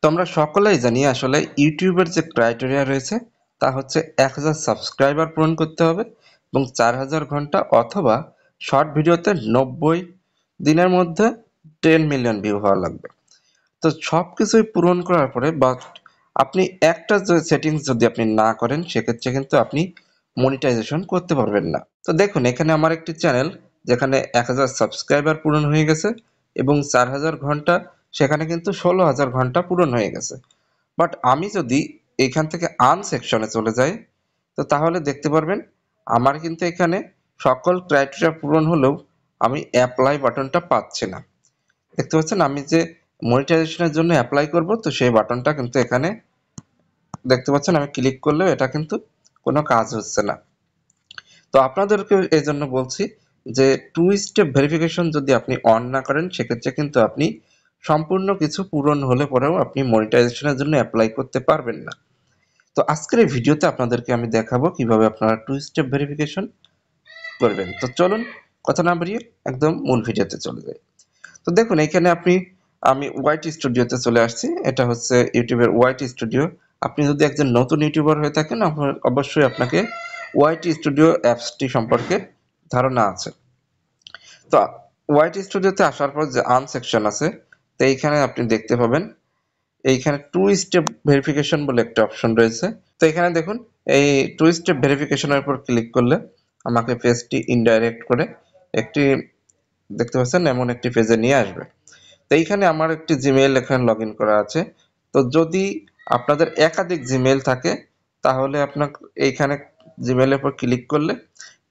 তো আমরা সকলেই জানি আসলে ইউটিউবের যে ক্রাইটেরিয়া রয়েছে তা হচ্ছে 1000 সাবস্ক্রাইবার পূরণ করতে হবে এবং 4000 ঘন্টা অথবা শর্ট ভিডিওতে 90 দিনের মধ্যে 10 মিলিয়ন ভিউ হওয়া লাগবে। তো সবকিছুই পূরণ করার পরে বাট আপনি একটা যে সেটিংস যদি আপনি না করেন সেক্ষেত্রে কিন্তু আপনি মনিটাইজেশন করতে পারবেন না। তো দেখুন এখানে আমার একটি চ্যানেল যেখানে 1000 সাবস্ক্রাইবার পূরণ হয়ে গেছে এবং 4000 ঘন্টা, সেখানে কিন্তু 16000 ঘন্টা পূরণ হয়ে গেছে। বাট আমি যদি এখান থেকে আর্ন সেকশনে চলে যাই তো তাহলে দেখতে পারবেন আমার কিন্তু এখানে সকল ক্রাইটেরিয়া পূরণ হলেও আমি অ্যাপ্লাই বাটনটা পাচ্ছি না। দেখতে পাচ্ছেন আমি যে মনিটাইজেশনের জন্য অ্যাপ্লাই করব তো সেই বাটনটা কিন্তু এখানে দেখতে পাচ্ছেন আমি ক্লিক করলেও এটা কিন্তু কোনো কাজ হচ্ছে না। তো আপনাদেরকে এই জন্য বলছি যে টু স্টেপ ভেরিফিকেশন যদি আপনি অন না করেন সেক্ষেত্রে কিন্তু আপনি সম্পূর্ণ কিছু পূরণ হলে পরেও আপনি মনিটাইজেশনের জন্য অ্যাপ্লাই করতে পারবেন না। তো আজকের এই ভিডিওতে আপনাদেরকে আমি দেখাবো কিভাবে আপনারা টু স্টেপ ভেরিফিকেশন করবেন। তো চলুন কথা না বাড়িয়ে একদম মূল ভিডিওতে চলে যাই। তো দেখুন এখানে আমি ওয়াইটি স্টুডিওতে চলে আসছি। এটা হচ্ছে ইউটিউবের ওয়াইটি স্টুডিও। আপনি যদি একজন নতুন ইউটিউবার হয়ে থাকেন অবশ্যই আপনাকে ওয়াইটি স্টুডিও অ্যাপসটি সম্পর্কে ধারণা আছে। তো ওয়াইটি স্টুডিওতে আসার পর যে আর্ন সেকশন আছে তো এইখানে আপনি দেখতে পাবেন এইখানে টু স্টেপ ভেরিফিকেশন বলে একটা অপশন রয়েছে। তো এখানে দেখুন এই টু স্টেপ ভেরিফিকেশনের উপর ক্লিক করলে আমাকে পেজটি ইনডাইরেক্ট করে একটি দেখতে পাচ্ছেন এমন একটি পেজে নিয়ে আসবে। তো এইখানে আমার একটি জিমেইল এখানে লগ ইন করা আছে। তো যদি আপনাদের একাধিক জিমেইল থাকে তাহলে আপনার এইখানে জিমেইলের উপর ক্লিক করলে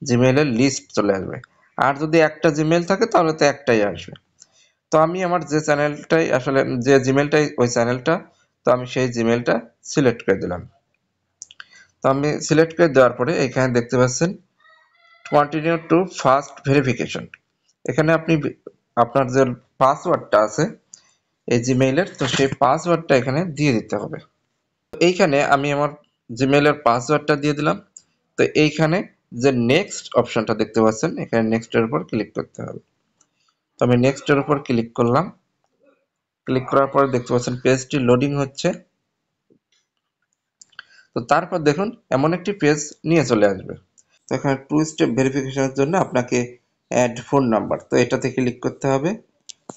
জিমেইলের লিস্ট চলে আসবে। আর যদি একটা জিমেইল থাকে তাহলে তো একটাই আসবে। তো আমি আমার যে চ্যানেলটাই আসলে যে জিমেইলটাই ওই চ্যানেলটা, তো আমি সেই জিমেইলটা সিলেক্ট করে দিলাম। তো আমি সিলেক্ট করে দেওয়ার পরে এখানে দেখতে পাচ্ছেন কন্টিনিউ টু ফাস্ট ভেরিফিকেশন। এখানে আপনি আপনার যে পাসওয়ার্ডটা আছে এই জিমেইলের তো সেই পাসওয়ার্ডটা এখানে দিয়ে দিতে হবে। তো এইখানে আমি আমার জিমেইলের পাসওয়ার্ডটা দিয়ে দিলাম। তো এইখানে যে নেক্সট অপশনটা দেখতে পাচ্ছেন এখানে নেক্সটের উপর ক্লিক করতে হবে। তো আমি নেক্সটের উপর ক্লিক করলাম। ক্লিক করার পরে দেখতে পাচ্ছেন পেজটি লোডিং হচ্ছে। তো তারপর দেখুন এমন একটি পেজ নিয়ে চলে আসবে। তো এখানে টু স্টেপ ভেরিফিকেশনের জন্য আপনাকে অ্যাড ফোন নাম্বার, তো এটাতে ক্লিক করতে হবে।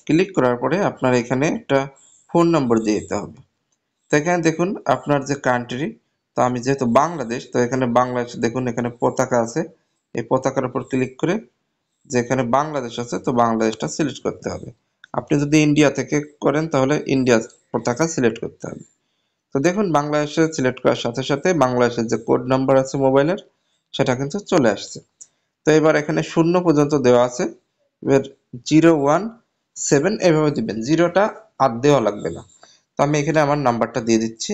ক্লিক করার পরে আপনার এখানে একটা ফোন নম্বর দিয়ে দিতে হবে। তো এখানে দেখুন আপনার যে কান্ট্রি, তো আমি যেহেতু বাংলাদেশ তো এখানে বাংলাদেশ দেখুন এখানে পতাকা আছে, এই পতাকার উপর ক্লিক করে যেখানে বাংলাদেশ আছে তো বাংলাদেশটা সিলেক্ট করতে হবে। আপনি যদি ইন্ডিয়া থেকে করেন তাহলে ইন্ডিয়া পতাকা সিলেক্ট করতে হবে। তো দেখুন বাংলাদেশে সিলেক্ট করার সাথে সাথে বাংলাদেশের যে কোড নাম্বার আছে মোবাইলের সেটা কিন্তু চলে আসছে। তো এবার এখানে 0 পর্যন্ত দেওয়া আছে, এবার 017 এভাবে দিবেন, জিরোটা আর দেওয়া লাগবে না। তো আমি এখানে আমার নাম্বারটা দিয়ে দিচ্ছি।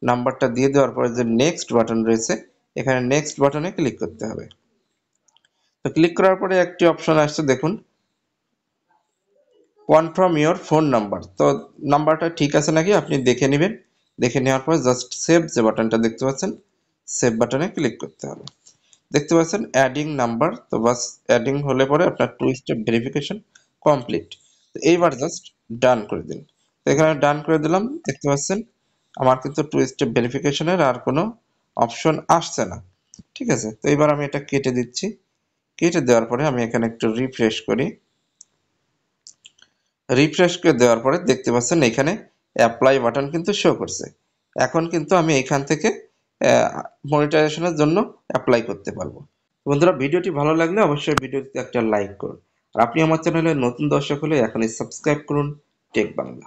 নাম্বারটা দিয়ে দেওয়ার পরে যে নেক্সট বাটন রয়েছে এখানে নেক্সট বাটনে ক্লিক করতে হবে। তো ক্লিক করার পরে একটি অপশন আসছে দেখুন কনফার্ম ইওর ফোন নাম্বার। তো নাম্বারটা ঠিক আছে নাকি আপনি দেখে নেবেন। দেখে নেওয়ার পর জাস্ট সেভ যে বাটনটা দেখতে পাচ্ছেন সেভ বাটনে ক্লিক করতে হবে। দেখতে পাচ্ছেন অ্যাডিং নাম্বার, তো বাস অ্যাডিং হলে পরে আপনার টু স্টেপ ভেরিফিকেশন কমপ্লিট। তো এইবার জাস্ট ডান করে দিন। তো এখানে ডান করে দিলাম। দেখতে পাচ্ছেন আমার কিন্তু টু স্টেপ ভেরিফিকেশনের আর কোনো অপশন আসছে না। ঠিক আছে, তো এবার আমি এটা কেটে দিচ্ছি। কেটে দেওয়ার পরে আমি এখানে একটু রিফ্রেশ করি। রিফ্রেশ করে দেওয়ার পরে দেখতে পাচ্ছেন এখানে অ্যাপ্লাই বাটন কিন্তু শো করছে। এখন কিন্তু আমি এখান থেকে মনিটাইজেশনের জন্য অ্যাপ্লাই করতে পারবো। বন্ধুরা ভিডিওটি ভালো লাগলে অবশ্যই ভিডিওটিতে একটা লাইক করুন। আর আপনি আমার চ্যানেলে নতুন দর্শক হলে এখনই সাবস্ক্রাইব করুন টেক বাংলা।